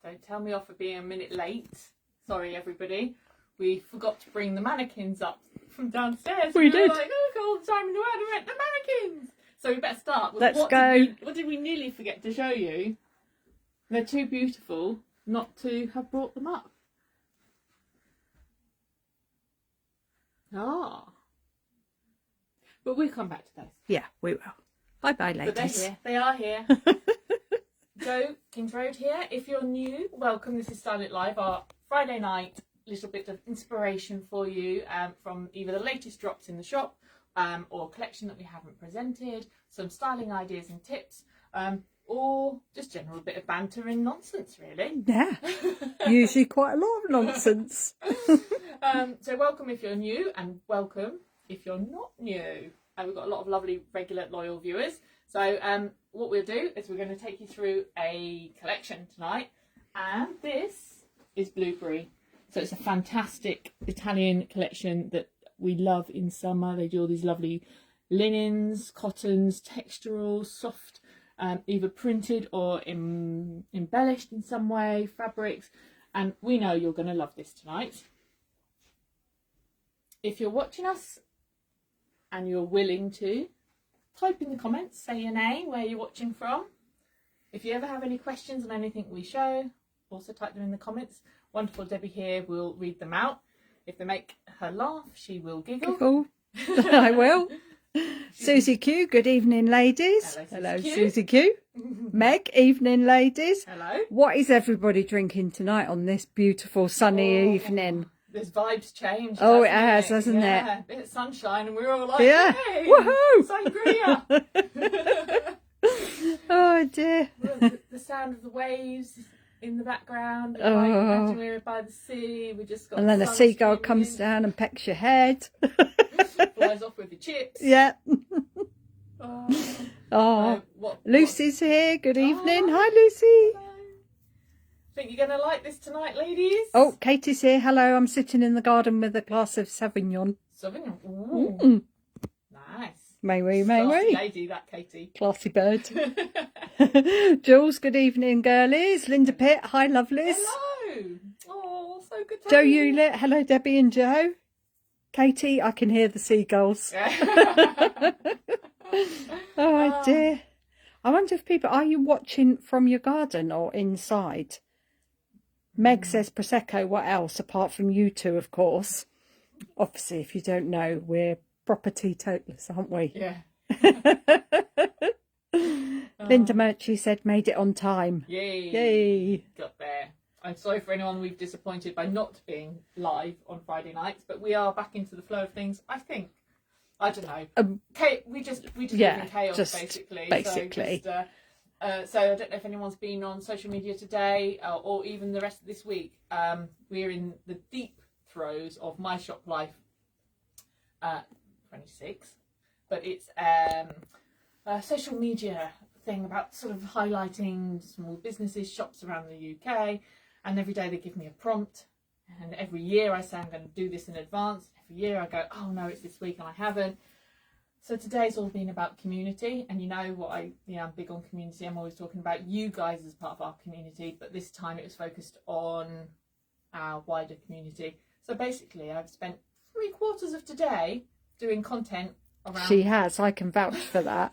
Don't tell me off for being a minute late. Sorry, everybody. We forgot to bring the mannequins up from downstairs. We did. Were like, oh, all the time in the world, we went the mannequins. So we better start. Let's go. What did we nearly forget to show you? They're too beautiful not to have brought them up. Ah. But we'll come back to those. Yeah, we will. Bye-bye, ladies. But they're here. They are here. Joe, Kings Road here. If you're new, welcome. This is Style It Live, our Friday night little bit of inspiration for you from either the latest drops in the shop or a collection that we haven't presented, some styling ideas and tips, or just general bit of banter and nonsense, really. Yeah, usually quite a lot of nonsense. So welcome if you're new, and welcome if you're not new. We've got a lot of lovely, regular, loyal viewers. So what we'll do is we're going to take you through a collection tonight, and this is Blueberry. So it's a fantastic Italian collection that we love in summer. They do all these lovely linens, cottons, texturals, soft, either printed or embellished in some way, fabrics. And we know you're going to love this tonight. If you're watching us and you're willing to, type in the comments, say your name, where you're watching from. If you ever have any questions on anything we show, also type them in the comments. Wonderful Debbie here will read them out. If they make her laugh, she will giggle. I will. Susie Q, good evening, ladies. Hello, Susie Q. Meg, evening, ladies. Hello. What is everybody drinking tonight on this beautiful sunny evening? This vibe's changed. Oh, it has, hasn't yeah, it? A bit of sunshine, and we're all like, yeah. hey, Woohoo! sangria. Oh dear. The sound of the waves in the background. Oh. Like, imagine we're by the sea. We just got. And then a seagull comes down and pecks your head. Flies off with the chips. Yeah. Oh. Lucy's here. Good evening. Oh. Hi, Lucy. Hello. Think you're going to like this tonight, ladies? Oh, Katie's here. Hello. I'm sitting in the garden with a glass of Sauvignon. Sauvignon. Ooh. Nice. May we, Classy lady, that Katie. Classy bird. Jules, good evening, girlies. Linda Pitt, hi, lovelies. Hello. Oh, so good to Joe have you. Hewlett, hello, Debbie and Joe. Katie, I can hear the seagulls. Oh, dear. I wonder if people, are you watching from your garden or inside? Meg says Prosecco, what else? Apart from you two, of course. Obviously, if you don't know, we're proper teetotalers, aren't we? Yeah. Linda Murchie said, made it on time. Yay. Yay. Got there. I'm sorry for anyone we've disappointed by not being live on Friday nights, but we are back into the flow of things, I think. I don't know. We just live in chaos, basically. So I don't know if anyone's been on social media today or even the rest of this week. We're in the deep throes of My Shop Life 26, but it's a social media thing about sort of highlighting small businesses, shops around the UK, and every day they give me a prompt, and every year I say I'm going to do this in advance. Every year I go, oh no, it's this week and I haven't. So today's all been about community, and you know what I'm big on community. I'm always talking about you guys as part of our community, but this time it was focused on our wider community. So basically I've spent 3/4 of today doing content around. She has, I can vouch for that.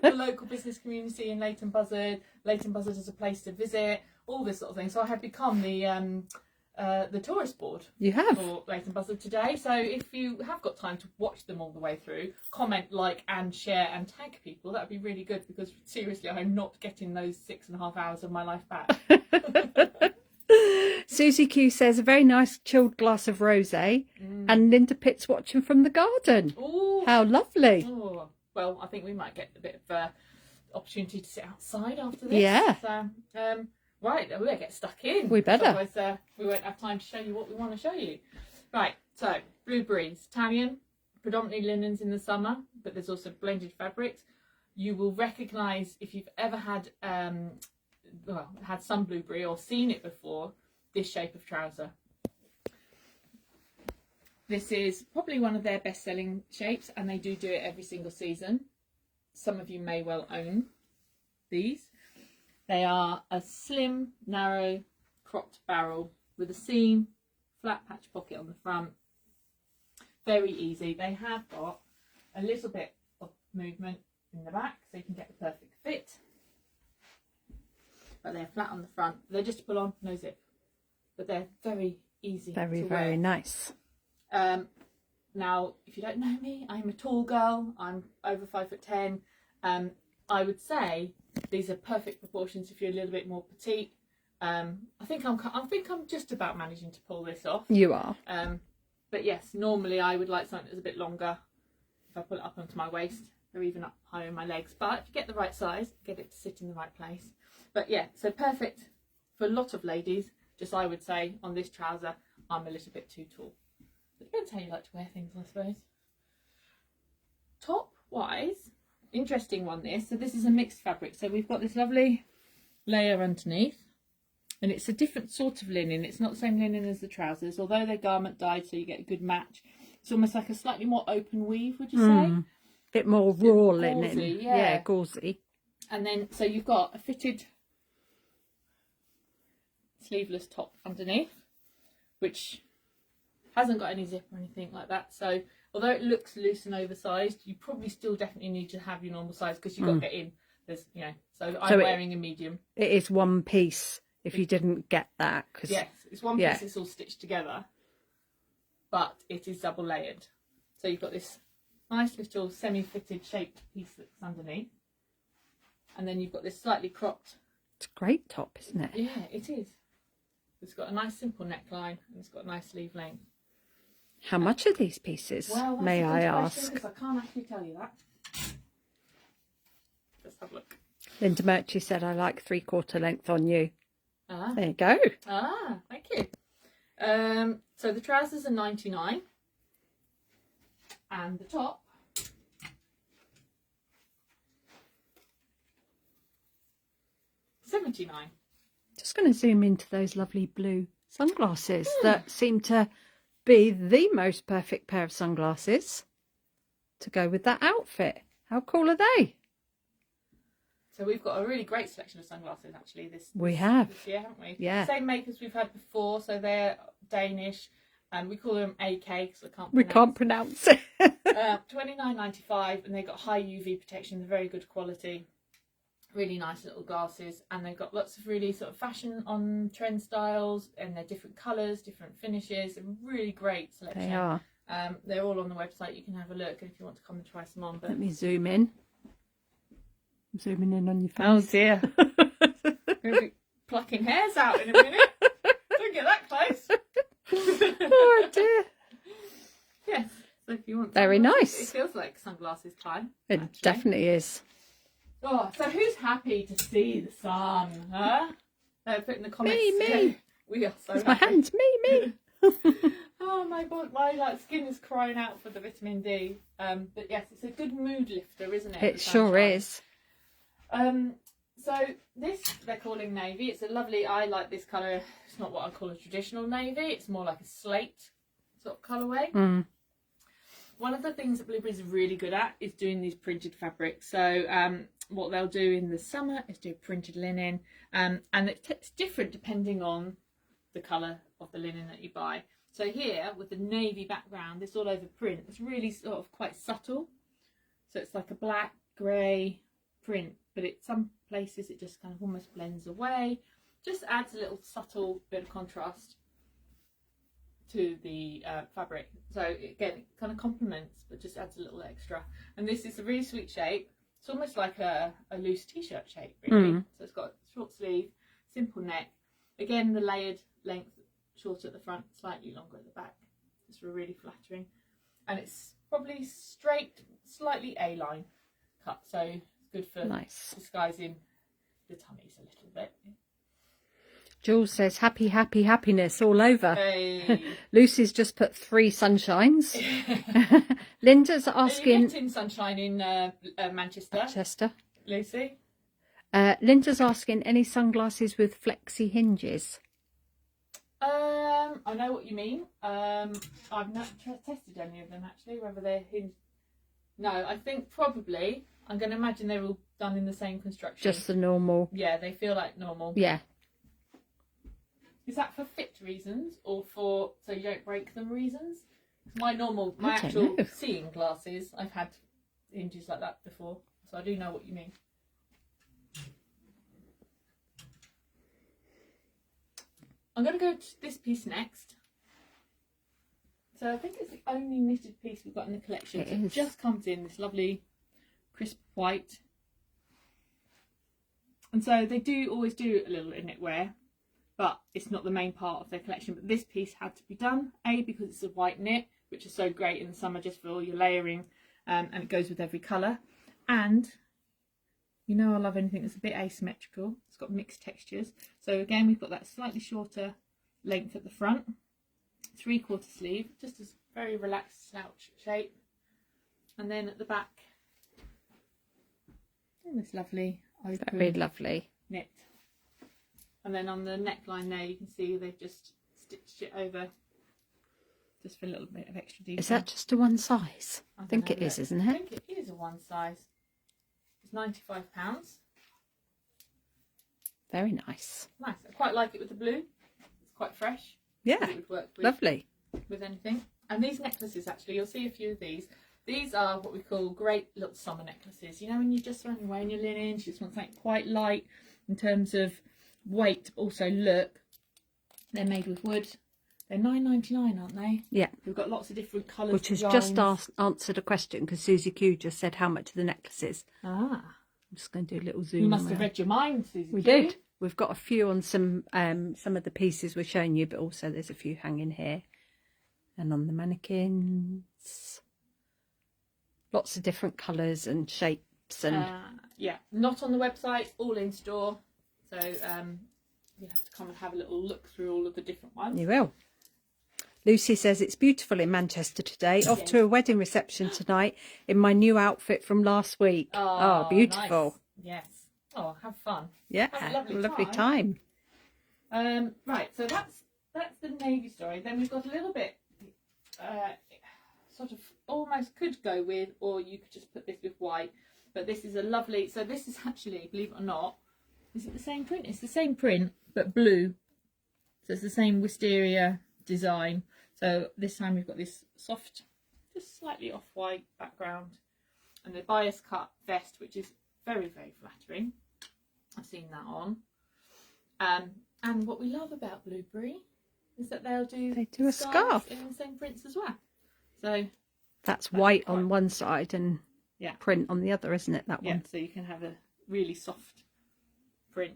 The local business community in Leighton Buzzard. Leighton Buzzard is a place to visit, all this sort of thing. So I have become the tourist board. You have. For Leighton Buzzard today. So if you have got time to watch them all the way through, comment, like and share and tag people, that would be really good, because seriously I'm not getting those 6.5 hours of my life back. Susie Q says a very nice chilled glass of rosé, and Linda Pitt's watching from the garden. Ooh. How lovely. Ooh. Well, I think we might get a bit of opportunity to sit outside after this. Yeah. So, right, we better get stuck in. We better. Otherwise, we won't have time to show you what we want to show you. Right, so Blueberries, Italian, predominantly linens in the summer, but there's also blended fabrics. You will recognise, if you've ever had had some Blueberry or seen it before, this shape of trouser. This is probably one of their best-selling shapes, and they do it every single season. Some of you may well own these. They are a slim, narrow, cropped barrel with a seam, flat patch pocket on the front. Very easy. They have got a little bit of movement in the back so you can get the perfect fit. But they're flat on the front. They're just to pull on, no zip. But they're very easy to wear. Very nice. Now, if you don't know me, I'm a tall girl. I'm over 5'10". I would say these are perfect proportions if you're a little bit more petite. I think I'm just about managing to pull this off. You are. But yes, normally I would like something that's a bit longer if I pull it up onto my waist or even up higher in my legs. But if you get the right size, get it to sit in the right place. But yeah, so perfect for a lot of ladies. Just I would say on this trouser, I'm a little bit too tall. It depends how you like to wear things, I suppose. Top wise, interesting one this. So this is a mixed fabric. So we've got this lovely layer underneath. And it's a different sort of linen. It's not the same linen as the trousers, although they're garment dyed, so you get a good match. It's almost like a slightly more open weave, would you say? Bit more raw linen. Gauzy, yeah, gauzy. And then, so you've got a fitted sleeveless top underneath, which hasn't got any zip or anything like that. So although it looks loose and oversized, you probably still definitely need to have your normal size because you've got to get in. There's, you know, so I'm wearing a medium. It is one piece. If you didn't get that, cause, yes, it's one piece. It's all stitched together, but it is double layered. So you've got this nice little semi-fitted shaped piece that's underneath, and then you've got this slightly cropped. It's a great top, isn't it? Yeah, it is. It's got a nice simple neckline and it's got a nice sleeve length. How much are these pieces? Well, may I ask? I can't actually tell you that. Let's have a look. Linda Murchie said, "I like 3/4 length on you." Ah. There you go. Ah, thank you. So the trousers are 99 and the top £79. Just going to zoom into those lovely blue sunglasses that seem to be the most perfect pair of sunglasses to go with that outfit. How cool are they? So we've got a really great selection of sunglasses actually this year, haven't we? Yeah. Same makers we've had before, so they're Danish, and we call them AK because we can't pronounce it. $29.95, and they've got high UV protection. They're very good quality, really nice little glasses, and they've got lots of really sort of fashion on trend styles, and they're different colours, different finishes. A really great selection. They are. They're all on the website. You can have a look, and if you want to come and try some on. But let me zoom in. I'm zooming in on your face. Oh dear. We'll be plucking hairs out in a minute. Don't get that close. Oh dear. Yes. So if you want very nice. It feels like sunglasses time. It actually definitely is. Oh, so who's happy to see the sun? Huh? Put in the comments. Me. We are so it's happy. My hands. Me. Oh my god, my skin is crying out for the vitamin D. But yes, it's a good mood lifter, isn't it? It sure is. So this they're calling navy. It's a lovely. I like this colour. It's not what I call a traditional navy. It's more like a slate sort of colourway. One of the things that Blueberry's really good at is doing these printed fabrics. So what they'll do in the summer is do printed linen, and it's different depending on the colour of the linen that you buy. So here with the navy background, this all over print, it's really sort of quite subtle. So it's like a black, grey print, but at some places it just kind of almost blends away. Just adds a little subtle bit of contrast to the fabric. So again, it kind of complements, but just adds a little extra. And this is a really sweet shape. It's almost like a loose t-shirt shape, really. So it's got a short sleeve, simple neck. Again, the layered length, short at the front, slightly longer at the back. It's really flattering. And it's probably straight, slightly A-line cut. So it's good for disguising the tummies a little bit. Jules says, happy, happiness all over. Hey. Lucy's just put 3 sunshines. Linda's asking... Are you getting sunshine in Manchester? Lucy? Linda's asking, any sunglasses with flexi hinges? I know what you mean. I've not tested any of them actually, whether they're hinged. No, I think probably, I'm going to imagine they're all done in the same construction. Just the normal. Yeah, they feel like normal. Yeah. Is that for fit reasons or for so you don't break them reasons? My actual seeing glasses, I've had hinges like that before, so I do know what you mean. I'm going to go to this piece next. So I think it's the only knitted piece we've got in the collection. It just comes in this lovely crisp white. And so they do always do a little knitwear, but it's not the main part of their collection. But this piece had to be done, A, because it's a white knit, which is so great in the summer just for all your layering, and it goes with every colour. And you know I love anything that's a bit asymmetrical. It's got mixed textures. So again, we've got that slightly shorter length at the front, 3/4 sleeve, just a very relaxed slouch shape. And then at the back, this lovely open, very lovely knit. And then on the neckline there, you can see they've just stitched it over just for a little bit of extra detail. Is that just a one size? I think it is, isn't it? I think it is a one size. It's £95. Very nice. Nice. I quite like it with the blue. It's quite fresh. Yeah. It would work with, lovely. With anything. And these necklaces, actually, you'll see a few of these. These are what we call great little summer necklaces. You know, when you're just running away in your linen, you just want something quite light in terms of weight, but also look. They're made with wood. They're £9.99, aren't they? Yeah. We've got lots of different colours. Which has just answered a question because Susie Q just said how much are the necklaces. Ah. I'm just going to do a little zoom. You must have read your mind, Susie. We did. We've got a few on some of the pieces we're showing you, but also there's a few hanging here. And on the mannequins. Lots of different colours and shapes. And yeah, not on the website, all in store. So you'll have to come and have a little look through all of the different ones. You will. Lucy says it's beautiful in Manchester today. Off to a wedding reception tonight in my new outfit from last week. Oh, beautiful. Nice. Yes. Oh, have fun. Yeah, have a lovely time. Right, so that's the navy story. Then we've got a little bit sort of almost could go with, or you could just put this with white. But this is a lovely, so this is actually, believe it or not, is it the same print? It's the same print, but blue. So it's the same wisteria design. So this time we've got this soft, just slightly off-white background, and the bias cut vest, which is very, very flattering. I've seen that on. And what we love about Blueberry is that they do a scarf in the same prints as well. So that's white on one side and print on the other, isn't it? That one. Yeah, so you can have a really soft print.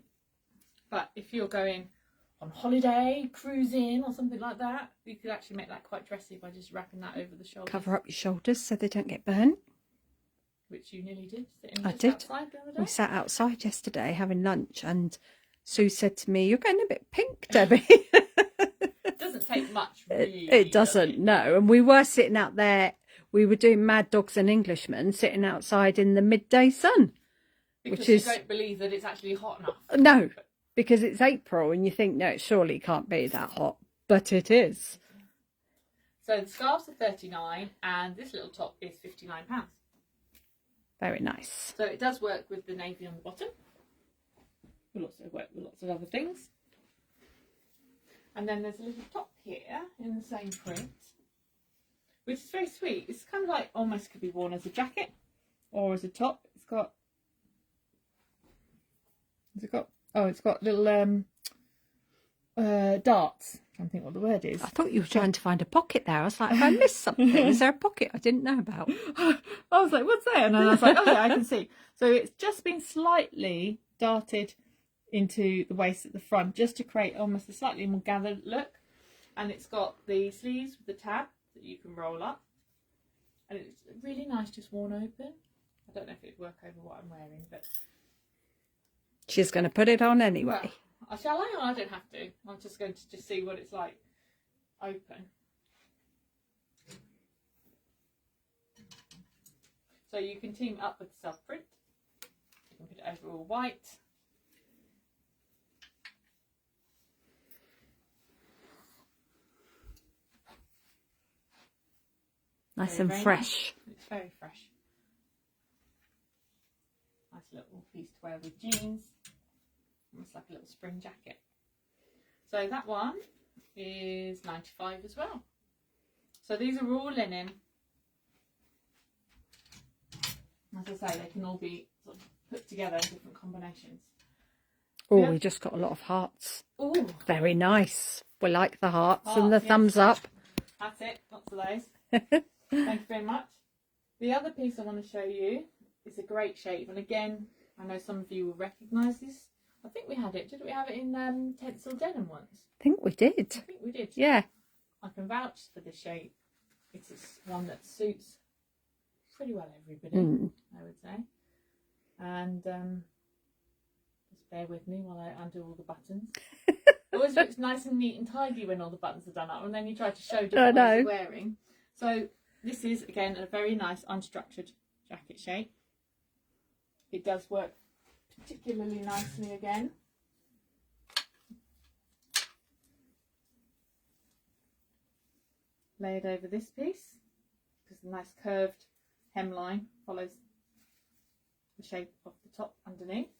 But if you're going on holiday, cruising or something like that, you could actually make that quite dressy by just wrapping that over the shoulders. Cover up your shoulders so they don't get burnt. Which you nearly did. I did. Outside the other day. We sat outside yesterday having lunch and Sue said to me, "You're getting a bit pink, Debbie." It doesn't take much, really. It doesn't, no. And we were sitting out there, we were doing Mad Dogs and Englishmen, sitting outside in the midday sun. Because you don't believe that it's actually hot enough. No, because it's April and you think, no, it surely can't be that hot. But it is. So the scarves are £39 and this little top is £59. Very nice. So it does work with the navy on the bottom. Will also work with lots of other things. And then there's a little top here in the same print, which is very sweet. It's kind of like almost could be worn as a jacket or as a top. It's got little darts. I don't think what the word is. I thought you were trying to find a pocket there. I was like, have I missed something? Is there a pocket I didn't know about? I was like, what's that? And then I was like, oh yeah, I can see. So it's just been slightly darted into the waist at the front just to create almost a slightly more gathered look. And it's got the sleeves with the tab that you can roll up. And it's really nice just worn open. I don't know if it'd work over what I'm wearing, but... She's going to put it on anyway. Well, shall I? Or I don't have to. I'm just going to just see what it's like open. So you can team up with self-print. You can put it over all white. Nice and fresh. Nice. It's very fresh. piece to wear with jeans. Almost like a little spring jacket. So that one is 95 as well. So these are all linen. As I say, they can all be sort of put together in different combinations. Oh, Yeah. we just got a lot of hearts. Oh, Very nice. We like the hearts and the yes. thumbs up. That's it. Lots of those. Thank you very much. The other piece I want to show you is a great shape. And again, I know some of you will recognise this. I think we had it. Did we have it in Tencel Denim once? I think we did. I think we did. Yeah. I can vouch for the shape. It's one that suits pretty well everybody, I would say. And just bear with me while I undo all the buttons. It always looks nice and neat and tidy when all the buttons are done up, and then you try to show different ways of wearing. So this is, again, a very nice unstructured jacket shape. It does work particularly nicely again. Layered over this piece, because the nice curved hemline follows the shape of the top underneath.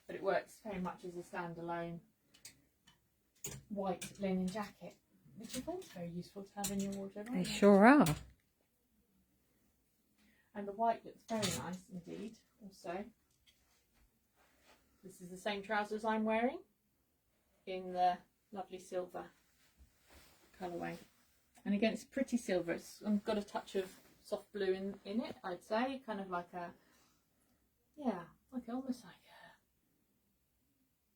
But it works very much as a standalone white linen jacket, which I think is very useful to have in your wardrobe. They sure are. And the white looks very nice indeed also. This is the same trousers I'm wearing in the lovely silver colourway. And again, it's pretty silver. It's got a touch of soft blue in it, I'd say. Kind of like a, yeah, like almost like a,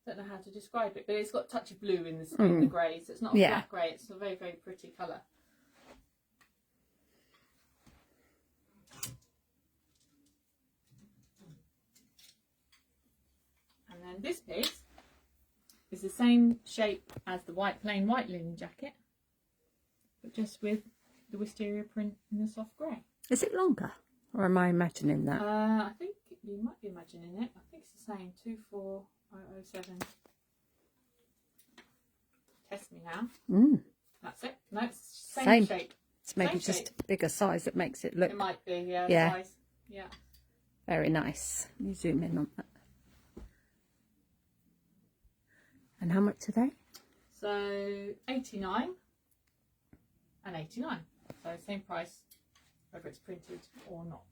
don't know how to describe it, but it's got a touch of blue in the grey. So it's not a flat grey. It's a very, very pretty colour. And then this piece is the same shape as the plain white linen jacket, but just with the wisteria print in the soft grey. Is it longer, or am I imagining that? I think you might be imagining it. I think it's the same, 24007. Test me now. That's it. No, it's the same shape. It's maybe Same just shape. a bigger size that makes it look. It might be, Yeah. size. Yeah. Very nice. Let me zoom in on that. And how much are they? So 89 and 89. So same price, whether it's printed or not.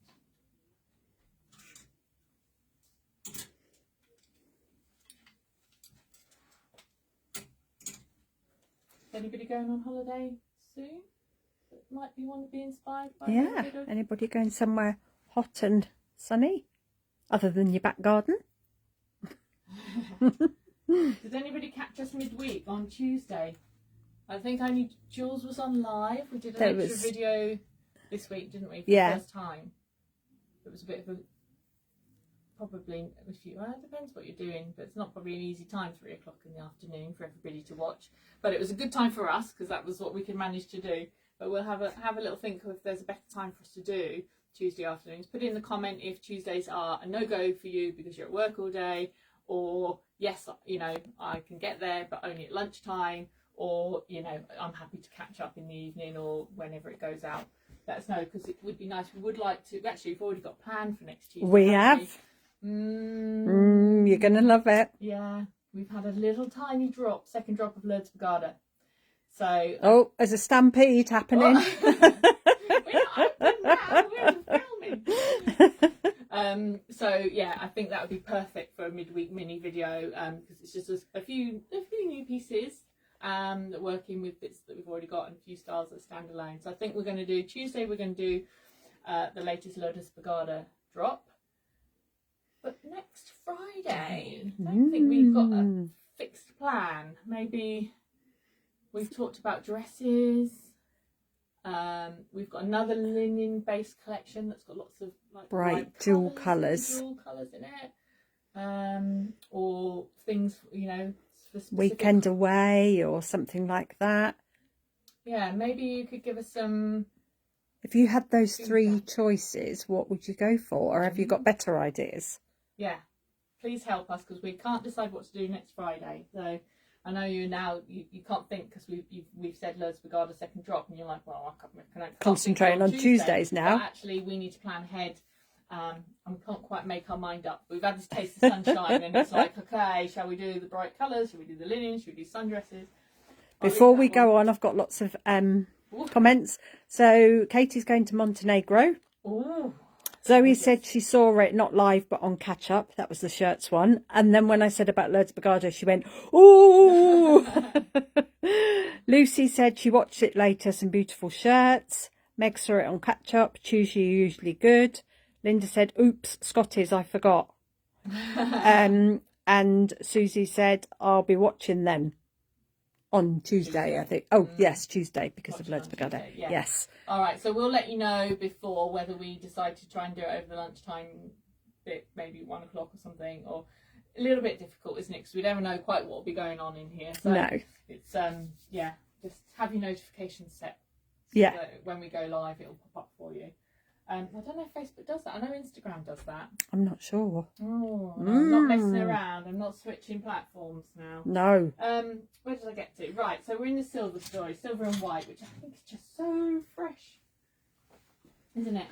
Is anybody going on holiday soon that might want to be inspired by a bit of... Anybody going somewhere hot and sunny other than your back garden? Did anybody catch us midweek on Tuesday? I think only Jules was on live. We did an extra video this week, didn't we? For the first time. It was a bit of a, probably, if you, well, it depends what you're doing, but it's not probably an easy time, 3 o'clock in the afternoon for everybody to watch. But it was a good time for us because that was what we could manage to do. But we'll have a little think of if there's a better time for us to do Tuesday afternoons. Put in the comment if Tuesdays are a no-go for you because you're at work all day, or yes, you know, I can get there but only at lunchtime, or, you know, I'm happy to catch up in the evening or whenever it goes out. Let us know, because it would be nice. We would like to, actually we've already got planned for next Tuesday. We have. You're going to love it. Yeah, we've had a little tiny drop, second drop of Lourdes Bagada. So oh, there's a stampede happening. We're not open now, we're filming. So yeah, I think that would be perfect for a midweek mini video, because it's just a few new pieces that working with bits that we've already got and a few styles that stand alone. So I think we're going to do Tuesday, we're going to do the latest Lourdes Bagada drop. But next Friday, I don't think we've got a fixed plan. Maybe we've talked about dresses. We've got another linen based collection that's got lots of like bright dual colours in it, or things, you know, for specific... weekend away or something like that. Yeah, maybe you could give us some. If you had those three choices, what would you go for, or have you got better ideas? Yeah, please help us, because we can't decide what to do next Friday. So I know you can't think, because we've said Lourdes Bagada second drop, and you're like, well, I can't concentrating on Tuesdays now. But actually, we need to plan ahead And we can't quite make our mind up. We've had this taste of sunshine, and it's like, okay, shall we do the bright colours? Shall we do the linen? Shall we do sundresses? Before we go on, I've got lots of comments. So Katie's going to Montenegro. Ooh. Zoe said she saw it, not live, but on catch up. That was the shirts one. And then when I said about Lourdes Bogado, she went, ooh. Lucy said she watched it later, some beautiful shirts. Meg saw it on catch up. Tuesday usually good. Linda said, oops, Scotties, I forgot. And Susie said, I'll be watching them on Tuesday, I think. Oh, yes, Tuesday, because of Lourdes Bogado. Yeah. Yes. All right, so we'll let you know before whether we decide to try and do it over the lunchtime bit, maybe 1 o'clock or something, or a little bit difficult, isn't it? Because we never know quite what will be going on in here. So no. It's, yeah, just have your notifications set. So yeah. that when we go live, it'll pop up for you. I don't know if Facebook does that. I know Instagram does that. I'm not sure. Oh, no, I'm not messing around. I'm not switching platforms now. No. Where did I get to? Right, so we're in the silver story, silver and white, which I think is just so fresh, isn't it?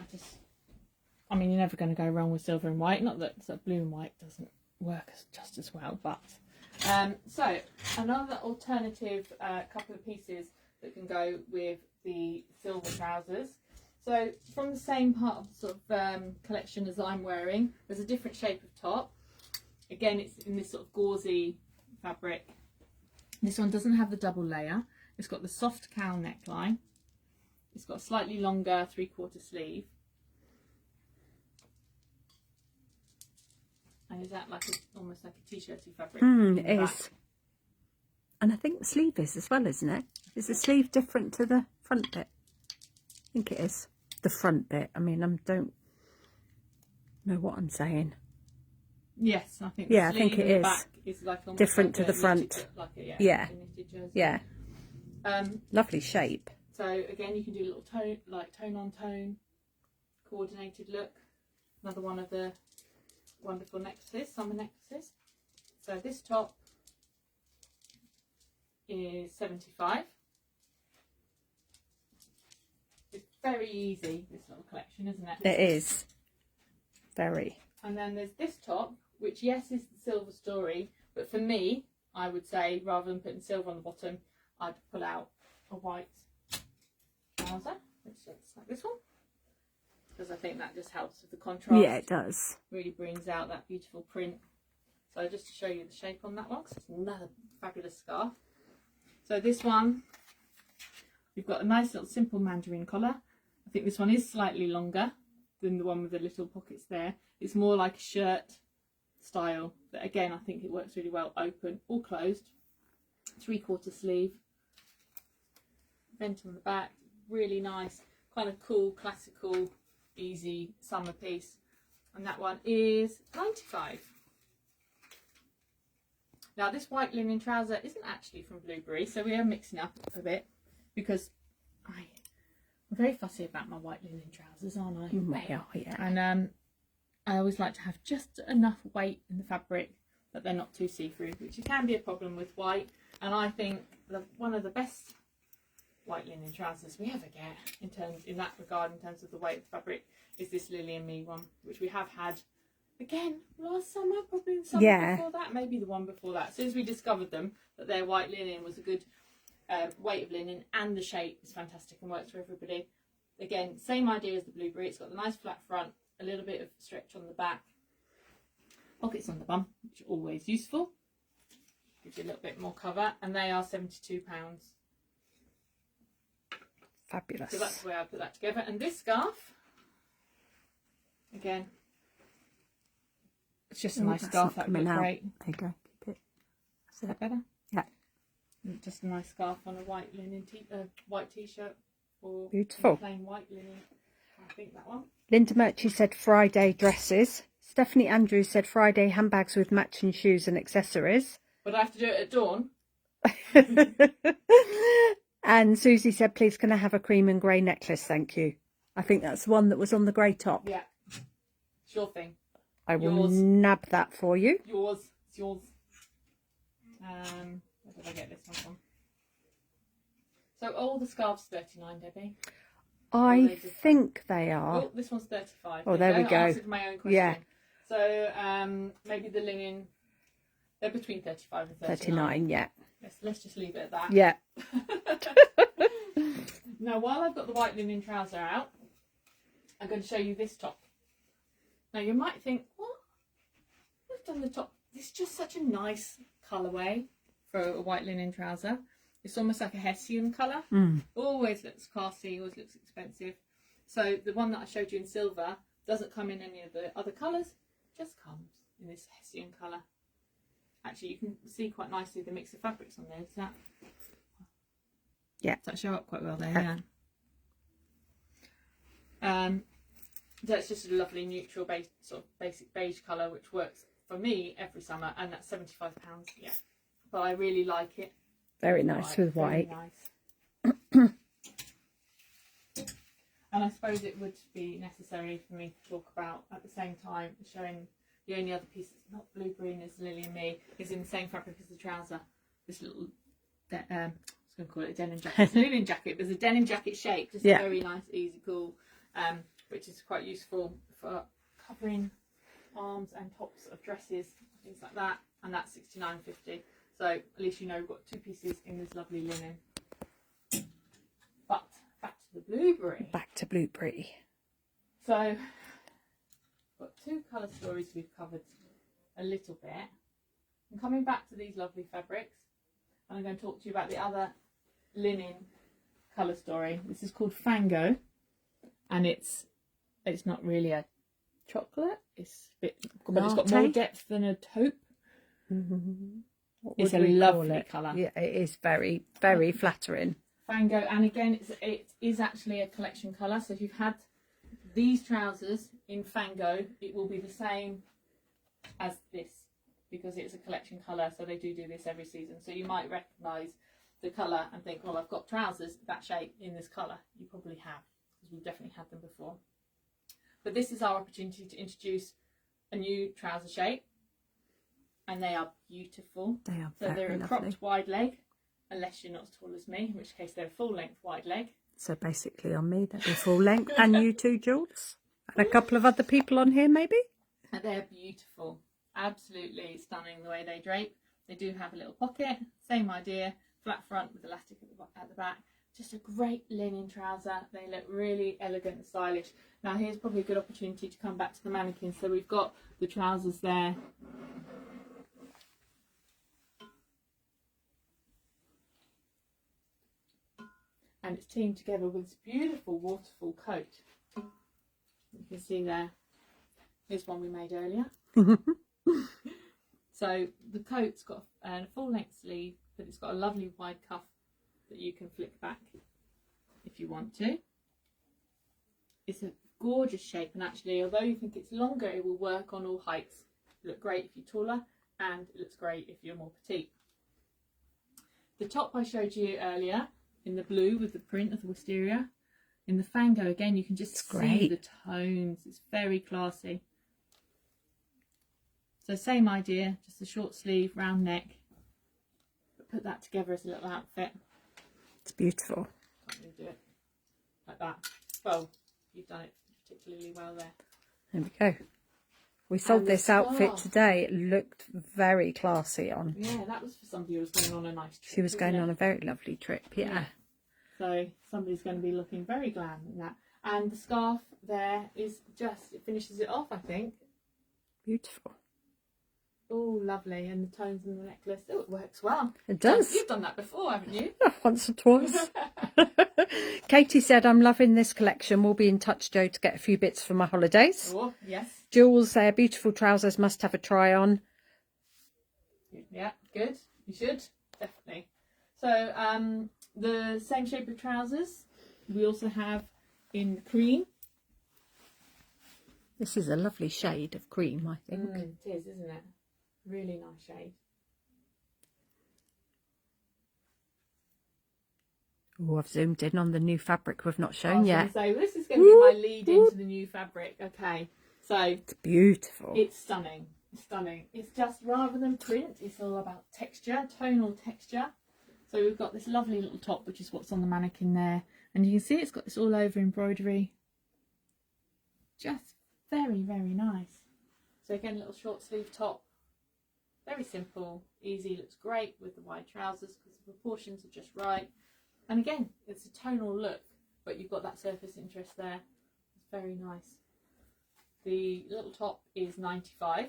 I mean, you're never going to go wrong with silver and white. Not that blue and white doesn't work just as well, but so another alternative couple of pieces that can go with the silver trousers. So from the same part of the sort of collection as I'm wearing, there's a different shape of top. Again, it's in this sort of gauzy fabric. This one doesn't have the double layer. It's got the soft cowl neckline. It's got a slightly longer 3/4 sleeve. And is that like almost like a t-shirty fabric? It is. And I think the sleeve is as well, isn't it? Is the sleeve different to the front bit? I think it is. The front bit. I mean, I don't know what I'm saying. Yes, I think. Yeah, I think it is. Back is like different like to the front. Like a, yeah. Yeah. Lovely shape. So again, you can do a little tone on tone, coordinated look. Another one of the wonderful necklaces, summer necklaces. So this top is 75. It's very easy, this little collection, isn't it? It is. Very. And then there's this top, which yes is the silver story, but for me, I would say rather than putting silver on the bottom, I'd pull out a white trouser, which looks like this one, because I think that just helps with the contrast. Yeah, it does. Really brings out that beautiful print. So just to show you the shape on that one, 'cause it's another fabulous scarf. So this one, we've got a nice little simple mandarin collar. I think this one is slightly longer than the one with the little pockets there. It's more like a shirt style, but again I think it works really well open or closed. 3/4 sleeve, vent on the back, really nice, kind of cool, classical, easy summer piece. And that one is 95. Now this white linen trouser isn't actually from Blueberry, so we are mixing up a bit because I'm very fussy about my white linen trousers, aren't I? You may are, yeah. And I always like to have just enough weight in the fabric that they're not too see-through, which can be a problem with white. And I think one of the best white linen trousers we ever get in that regard, in terms of the weight of the fabric, is this Lily and Me one, which we have had again last summer, probably the summer before that, maybe the one before that. As soon as we discovered them, that their white linen was a good weight of linen, and the shape is fantastic and works for everybody. Again, same idea as the Blueberry. It's got the nice flat front, a little bit of stretch on the back, pockets on the bum, which are always useful. Gives you a little bit more cover, and they are £72. Fabulous. So that's the way I put that together. And this scarf, again, it's just a nice scarf. That would look great. There you go. Keep it. Is that better? Yeah. And just a nice scarf on a white linen white t-shirt, or beautiful plain white linen. I think that one. Linda Murchie said Friday dresses. Stephanie Andrews said Friday handbags with matching shoes and accessories. But I have to do it at dawn. And Susie said, please can I have a cream and grey necklace, thank you. I think that's the one that was on the grey top. Yeah, sure thing. I will nab that for you. Yours. It's yours. Where did I get this one from? So all the scarves 39, Debbie. I think they are. Oh, this one's 35. Oh, there we go. I answered my own question. Yeah. So maybe the linen, they're between 35 and 39, yeah. Let's just leave it at that. Yeah. Now, while I've got the white linen trouser out, I'm going to show you this top. Now, you might think, what? We've done the top. This is just such a nice colourway for a white linen trouser. It's almost like a Hessian colour. Always looks classy, always looks expensive. So the one that I showed you in silver doesn't come in any of the other colours, just comes in this Hessian colour. Actually, you can see quite nicely the mix of fabrics on there. Does that? Yeah. Does that show up quite well there? Yeah. That's just a lovely neutral base, sort of basic beige colour, which works for me every summer, and that's £75. Yeah, but I really like it. Very nice with white. Very nice. And I suppose it would be necessary for me to talk about at the same time showing the only other piece that's not blue green as Lily and Me is in the same fabric as the trouser. This little, I was going to call it a denim jacket. It's a linen jacket, but it's a denim jacket shape, just a very nice, easy, cool, which is quite useful for covering arms and tops of dresses, things like that. And that's £69.50. So at least you know we've got two pieces in this lovely linen. But back to the blueberry. Back to blueberry. So got two colour stories we've covered a little bit. I'm coming back to these lovely fabrics, and I'm going to talk to you about the other linen colour story. This is called Fango, and it's not really a chocolate. It's a bit, but it's got more depth than a taupe. It's a lovely colour. Yeah, it is very, very flattering. Fango, and again, it is actually a collection colour. So if you've had these trousers in Fango, it will be the same as this because it's a collection colour. So they do this every season. So you might recognise the colour and think, well, I've got trousers that shape in this colour. You probably have, because we've definitely had them before. But this is our opportunity to introduce a new trouser shape. And they are beautiful. They are so they're a lovely. cropped wide leg, unless you're not as tall as me, in which case they're a full length wide leg. So basically on me, that'd be full length. And you too, Jules. And a couple of other people on here, maybe. And they're beautiful. Absolutely stunning the way they drape. They do have a little pocket. Same idea. Flat front with elastic at the back. Just a great linen trouser. They look really elegant and stylish. Now here's probably a good opportunity to come back to the mannequin. So we've got the trousers there. And it's teamed together with this beautiful waterfall coat. You can see there. Here's one we made earlier. So the coat's got a full length sleeve, but it's got a lovely wide cuff that you can flick back if you want to. It's a gorgeous shape, and actually, although you think it's longer, it will work on all heights. It'll look great if you're taller, and it looks great if you're more petite. The top I showed you earlier in the blue with the print of the wisteria. In the Fango, again, you can just see the tones. It's very classy. So same idea, just a short sleeve, round neck. But put that together as a little outfit. It's beautiful. Can't really do it like that. Well, you've done it particularly well there. There we go. We sold this outfit today. It looked very classy on. Yeah, that was for somebody who was going on a nice trip. She was going on a very lovely trip, yeah. So somebody's going to be looking very glam in that. And the scarf there is just, it finishes it off, I think. Beautiful. Oh, lovely. And the tones in the necklace. Oh, it works well. It does. You've done that before, haven't you? Once or twice. Katie said, I'm loving this collection. We'll be in touch, Joe, to get a few bits for my holidays. Oh, yes. Jules, beautiful trousers, must have a try on. Yeah, good. You should, definitely. So, the same shape of trousers we also have in cream. This is a lovely shade of cream, I think. It is, isn't it? Really nice shade. Oh, I've zoomed in on the new fabric we've not shown yet. So this is going to be my lead into the new fabric. Okay, so it's beautiful. It's stunning. It's stunning. It's just, rather than print, it's all about texture, tonal texture. So we've got this lovely little top, which is what's on the mannequin there, And you can see it's got this all over embroidery. Just very, very nice. So again, little short sleeve top. Very simple, easy, looks great with the wide trousers because the proportions are just right. And again, it's a tonal look, but you've got that surface interest there. It's very nice. The little top is £95.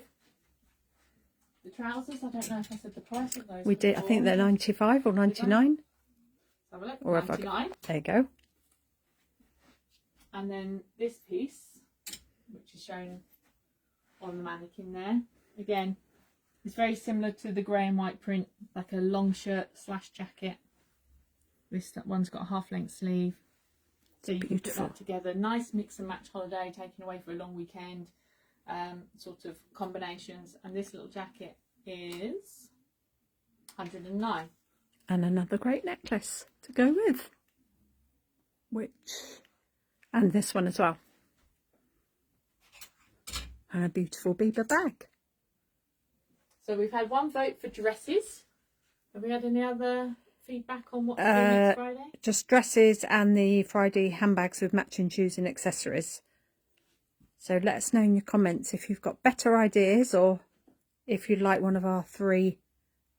The trousers, I don't know if I said the price of those. We did. I think they're 95 or 99. Let's have a look. Or 99. There you go. And then this piece, which is shown on the mannequin there, again, it's very similar to the grey and white print, like a long shirt / jacket. This one's got a half-length sleeve, so you can put that together. Nice mix and match holiday, taken away for a long weekend, sort of combinations. And this little jacket is 109. And another great necklace to go with, and this one as well, and a beautiful Bieber bag. So we've had one vote for dresses. Have we had any other feedback on what's due next Friday? Just dresses and the Friday handbags with matching shoes and accessories. So let us know in your comments if you've got better ideas or if you'd like one of our 3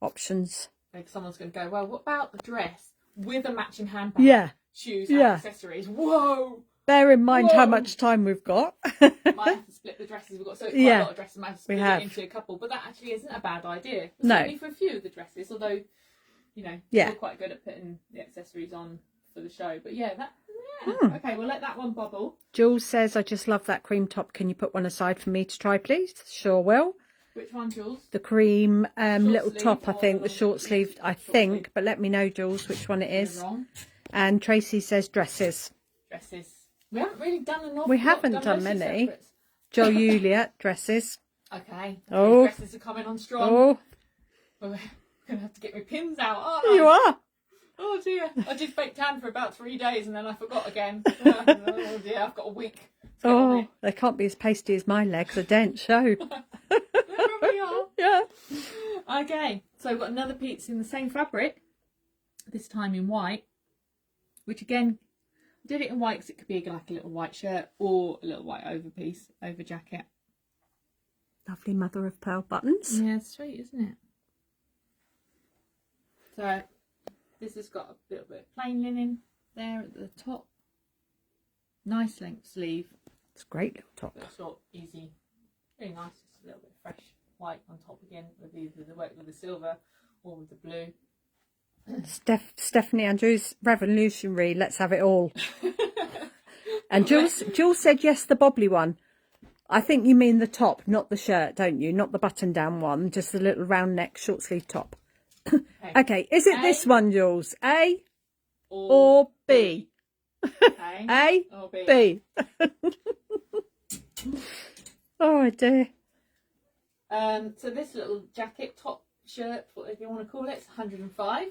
options. Like someone's going to go, well, what about the dress with a matching handbag, shoes and accessories? Whoa! Bear in mind how much time we've got. Might have to split the dresses. We've got quite a lot of dresses. Might have to split it into a couple, but that actually isn't a bad idea. Certainly for a few of the dresses, although you know we're quite good at putting the accessories on for the show. But okay, we'll let that one bubble. Jules says, "I just love that cream top. Can you put one aside for me to try, please?" Sure will. Which one, Jules? The cream little top, I think, the short sleeve, I think. But let me know, Jules, which one it is. And Tracy says dresses. Dresses. We haven't really done an awful We haven't done many. Jo Juliet, dresses. Okay. Oh. Dresses are coming on strong. Oh. Well, I'm going to have to get my pins out, aren't I? You are. Oh dear. I did fake tan for about 3 days and then I forgot again. Oh dear, I've got a week. Oh, they can't be as pasty as my legs. I don't show. There we are. Yeah. Okay, so we've got another piece in the same fabric, this time in white, which again, I did it in white because it could be like a little white shirt or a little white over jacket. Lovely mother of pearl buttons. Yeah, it's sweet, isn't it? So this has got a little bit of plain linen there at the top. Nice length sleeve. It's a great little top. Short, easy, very nice. Just a little bit fresh white on top again with either the work with the silver or with the blue. Stephanie Andrews, revolutionary. Let's have it all. And Jules said yes, the bobbly one. I think you mean the top, not the shirt, don't you? Not the button down one, just the little round neck short sleeve top. Okay, is it this one, Jules? A or B? A or B. Oh dear. So this little jacket, top, shirt, whatever you want to call it, it's 105.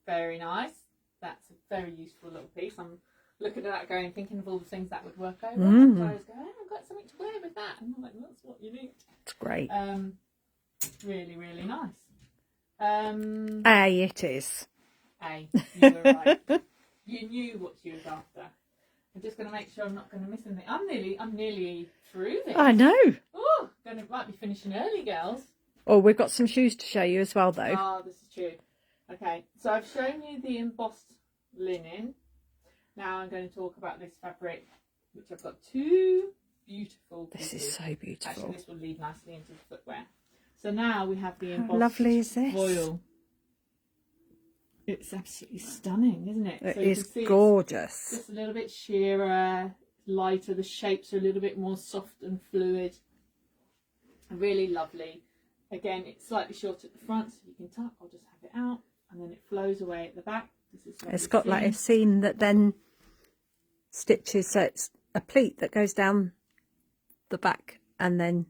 Very nice. That's a very useful little piece. I'm looking at that going, thinking of all the things that would work over. And I was going, I've got something to wear with that. And I'm like, that's what you need. It's great. Really, really nice. A it is. A, you were right. You knew what you was after. I'm just going to make sure I'm not going to miss anything. I'm nearly through this. I know. Oh, might be finishing early, girls. Oh, we've got some shoes to show you as well, though. Oh, this is true. Okay, so I've shown you the embossed linen. Now I'm going to talk about this fabric, which I've got 2 beautiful pieces. This is so beautiful. Actually, this will lead nicely into the footwear. So now we have the embossed How lovely is this? foil. It's absolutely stunning, isn't it? It so is gorgeous. It's just a little bit sheerer, lighter. The shapes are a little bit more soft and fluid. Really lovely. Again, it's slightly short at the front, so you can tuck. I'll just have it out, and then it flows away at the back. This is it's got like a seam that then stitches, so it's a pleat that goes down the back and then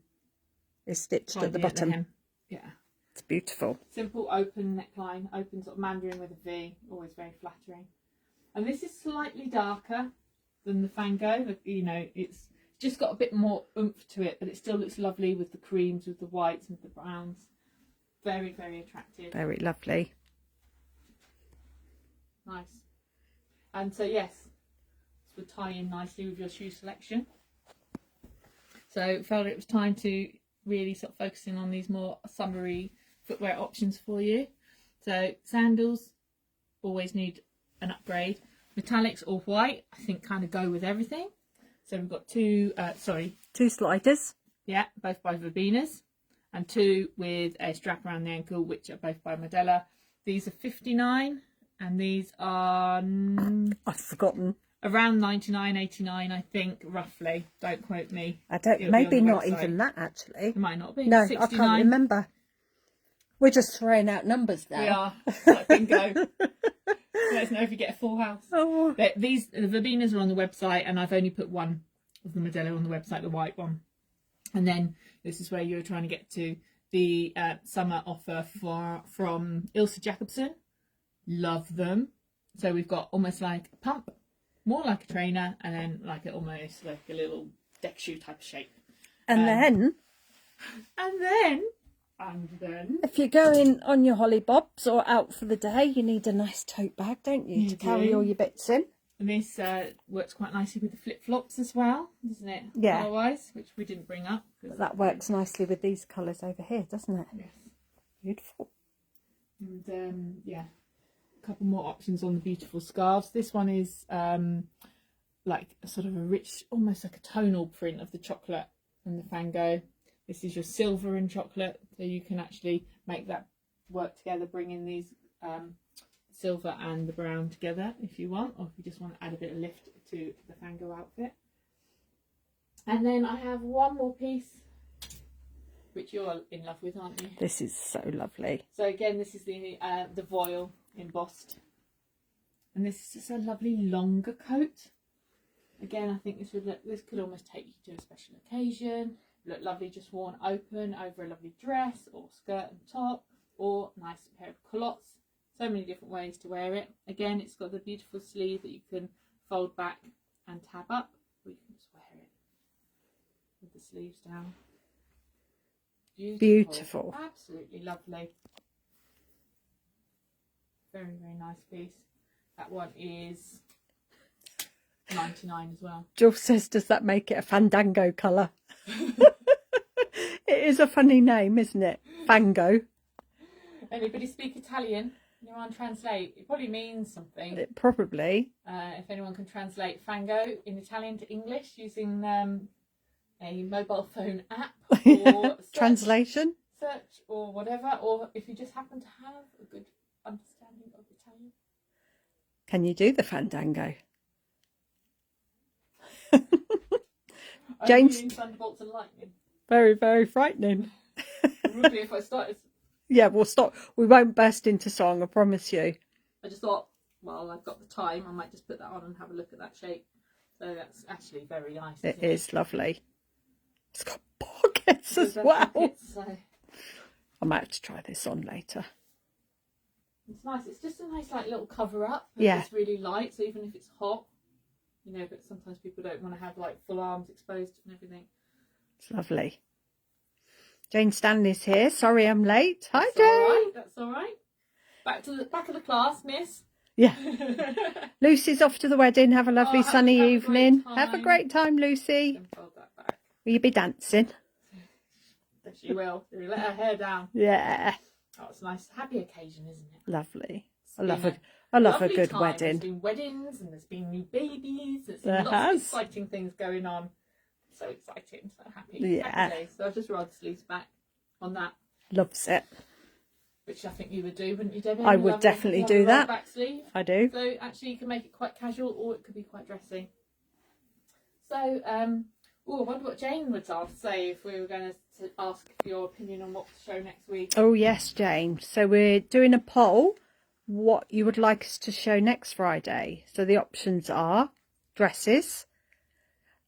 is stitched at the bottom. Yeah, it's beautiful. Simple open neckline, open sort of mandarin with a V, always very flattering. And this is slightly darker than the Fango. You know, it's just got a bit more oomph to it, but it still looks lovely with the creams, with the whites and the browns. Very, very attractive. Very lovely. Nice. And so yes, this would tie in nicely with your shoe selection. So felt it was time to really sort of focus in on these more summery footwear options for you. So sandals always need an upgrade. Metallics or white, I think, kind of go with everything. So we've got two sliders. Yeah, both by Verbenas, and two with a strap around the ankle, which are both by Modella. These are 59, and these are I've forgotten. around 99, 89, I think, roughly. Don't quote me. I don't. It'll Maybe be on the not website. even that actually. It might not be. No, 69. I can't remember. We're just throwing out numbers now. We are. Like bingo. Let us know if you get a full house. Oh. The Verbenas are on the website, and I've only put one of the Modelo on the website, the white one. And then this is where you're trying to get to the summer offer from Ilse Jacobson. Love them. So we've got almost like a pump, more like a trainer, and then like almost like a little deck shoe type of shape. And then if you're going on your holly bobs or out for the day, you need a nice tote bag, don't you, to carry all your bits in. And this works quite nicely with the flip-flops as well, doesn't it? Yeah. Otherwise, which we didn't bring up. But that works nicely with these colours over here, doesn't it? Yes. Beautiful. And yeah, a couple more options on the beautiful scarves. This one is like a sort of a rich, almost like a tonal print of the chocolate and the Fango. This is your silver and chocolate, so you can actually make that work together, bring in these silver and the brown together if you want, or if you just want to add a bit of lift to the Fango outfit. And then I have one more piece, which you're in love with, aren't you? This is so lovely. So again, this is the voile embossed, and this is just a lovely longer coat. Again, I think this could almost take you to a special occasion. Look lovely just worn open over a lovely dress or skirt and top, or nice pair of culottes. So many different ways to wear it. Again, it's got the beautiful sleeve that you can fold back and tab up, or you can just wear it with the sleeves down. Beautiful. Absolutely lovely. Very, very nice piece. That one is 99 as well. Jill says, does that make it a Fandango colour? It is a funny name, isn't it? Fango. Anybody speak Italian? Anyone translate? It probably means something. It probably. If anyone can translate Fango in Italian to English using a mobile phone app or Translation. search or whatever, or if you just happen to have a good understanding of Italian. Can you do the Fandango? James. James. Thunderbolts and lightning. Very, very frightening. Probably if I started. Yeah, we'll stop. We won't burst into song, I promise you. I just thought, well, I've got the time, I might just put that on and have a look at that shape. So that's actually very nice. It is lovely. It's got pockets as well. I might have to try this on later. It's nice. It's just a nice like little cover up. Yeah. It's really light, so even if it's hot, you know, but sometimes people don't want to have like full arms exposed and everything. It's lovely. Jane Stanley's here. Sorry I'm late. Hi, That's Jane. all right. That's all right. Back to the back of the class, miss. Yeah. Lucy's off to the wedding. Have a lovely sunny evening. Have a great time, Lucy. Fold that back. Will you be dancing? She will. She'll let her hair down. Yeah. Oh, it's a nice, happy occasion, isn't it? Lovely. It's I love been a lovely good time. wedding. There's been weddings and there's been new babies. There's There been lots has. of exciting things going on. So exciting, so happy. Yeah. Happy days. So I've just rolled the sleeves back on that, Loves it. which I think you would do, wouldn't you, Debbie? I would definitely do that. Back sleeve. I do. So actually, you can make it quite casual, or it could be quite dressy. So, I wonder what Jane would say if we were going to ask for your opinion on what to show next week. Oh, yes, Jane. So we're doing a poll. What you would like us to show next Friday. So the options are dresses.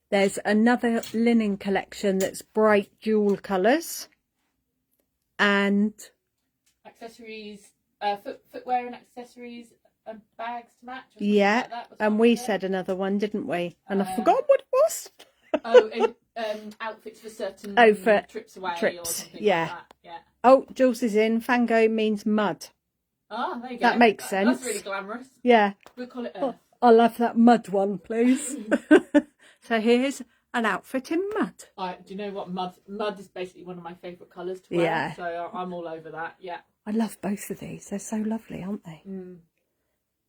There's another linen collection that's bright jewel colours. And Accessories, footwear and accessories and bags to match. Or yeah, like that, and we said another one, didn't we? And I forgot what it was. Outfits for certain for trips away or trips. something Yeah. like that. Yeah. Oh, Jules is in. Fango means mud. Ah, there you go. That makes sense. That's really glamorous. Yeah. We'll call it Earth. I love that mud one, please. So here's an outfit in mud. Do you know what? Mud is basically one of my favourite colours to wear. Yeah. So I'm all over that. Yeah. I love both of these. They're so lovely, aren't they? Mm.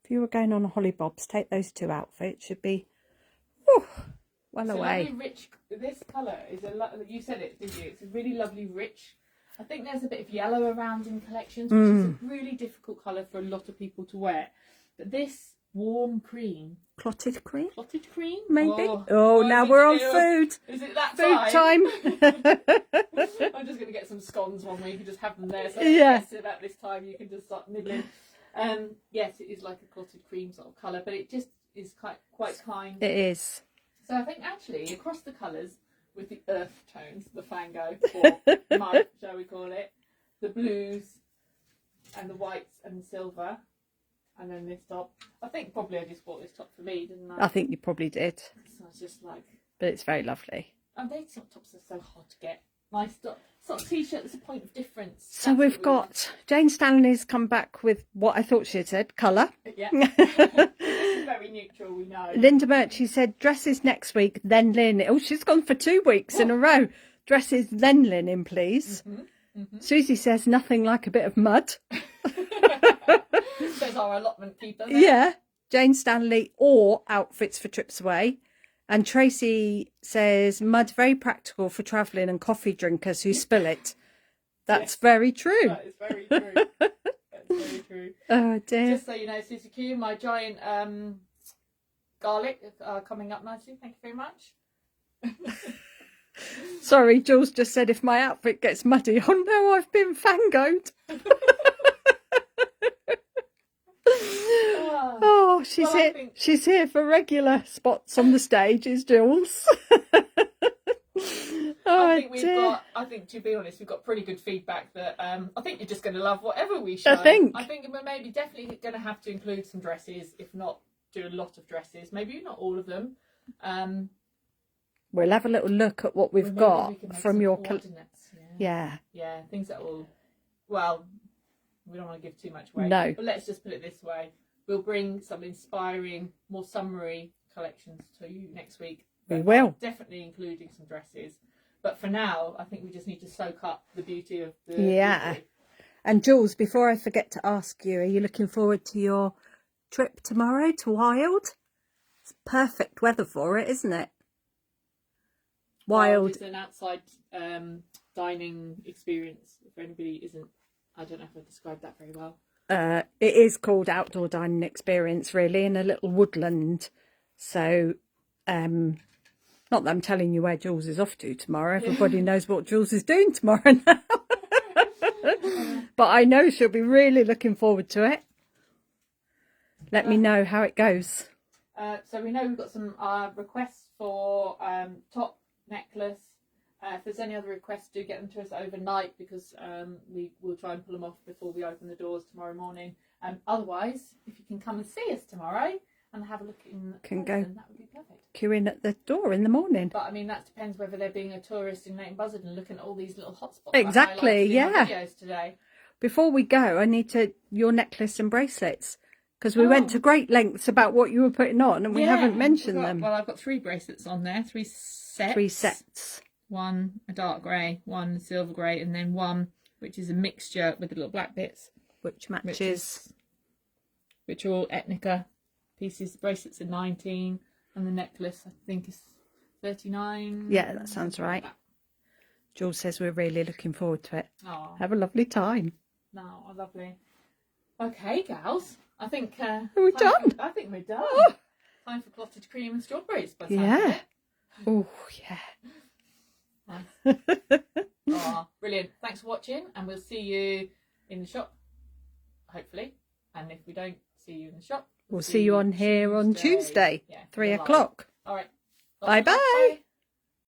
If you were going on a Holly Bobs, take those two outfits. Should be whew, well It's away. a lovely rich. This colour is you said it, didn't you? It's a really lovely rich. I think there's a bit of yellow around in collections, which is a really difficult colour for a lot of people to wear. But this warm cream. Clotted cream? Clotted cream? Maybe. Oh, now we're on food. Is it that Food time? time. I'm just going to get some scones one week and just have them there. So Yeah. yes, about this time you can just start nibbling. Yes, it is like a clotted cream sort of colour, but it just is quite kind. It is. So I think actually across the colours with the earth tones, the fango, or mud, shall we call it, the blues and the whites and silver, and then this top. I think probably I just bought this top for me, didn't I? I think you probably did. So I was just like... But it's very lovely. And these tops are so hard to get. Nice sort of t-shirt that's a point of difference. So we've got Jane Stanley's come back with what I thought she had said, colour. Yeah. This is very neutral, we know. Linda Murchie said dresses next week, then linen. Oh, she's gone for 2 weeks in a row. Dresses, then linen, please. Susie says nothing like a bit of mud. Says our allotment keeper. Yeah. Jane Stanley or outfits for trips away. And Tracy says mud very practical for travelling and coffee drinkers who spill it. That's very true. That is very true. That's very true. Oh dear. Just so you know, Susie Q, my giant garlic coming up nicely. Thank you very much. Sorry, Jules just said if my outfit gets muddy, oh no, I've been fangoed. Oh, she's Well, here. She's here for regular spots on the stage. Is Jules? Oh, I think to be honest, we've got pretty good feedback that I think you're just going to love whatever we show. I think we're maybe definitely going to have to include some dresses, if not do a lot of dresses. Maybe not all of them. We'll have a little look at what we've got from your coordinates. Yeah, things that will. Well, we don't want to give too much away. No, but let's just put it this way: we'll bring some inspiring, more summery collections to you next week. We will. Definitely including some dresses. But for now, I think we just need to soak up the beauty of the... Yeah. beauty. And Jules, before I forget to ask you, are you looking forward to your trip tomorrow to Wild? It's perfect weather for it, isn't it? Wild. It's an outside dining experience. For anybody isn't... I don't know if I described that very well. It is called outdoor dining experience, really, in a little woodland. So... not that I'm telling you where Jules is off to tomorrow. Everybody knows what Jules is doing tomorrow now. But I know she'll be really looking forward to it. Let me know how it goes. So we know we've got some requests for top, necklace. If there's any other requests, do get them to us overnight because we will try and pull them off before we open the doors tomorrow morning. Otherwise, if you can come and see us tomorrow and have a look in person, that would be perfect. Queue in at the door in the morning. But I mean, that depends whether they're being a tourist in Leighton Buzzard and looking at all these little hotspots. Exactly, yeah. Videos today. Before we go, I need your necklace and bracelets because we went to great lengths about what you were putting on and we haven't mentioned them. Well, I've got 3 bracelets on there, 3 sets. 3 sets. One a dark grey, one silver grey, and then one which is a mixture with the little black bits, which matches, which are all Ethnica pieces. The bracelets are 19. And the necklace, I think, is 39. Yeah, that sounds right. Jules says we're really looking forward to it. Oh. Have a lovely time. No, lovely. Okay, gals. I think... Are we done? I think we're done. Oh. Time for clotted cream and strawberries. Yeah. Oh, yeah. Nice. Oh, brilliant. Thanks for watching, and we'll see you in the shop, hopefully. And if we don't see you in the shop, we'll see you on here on Tuesday, 3 o'clock. All right. Bye-bye.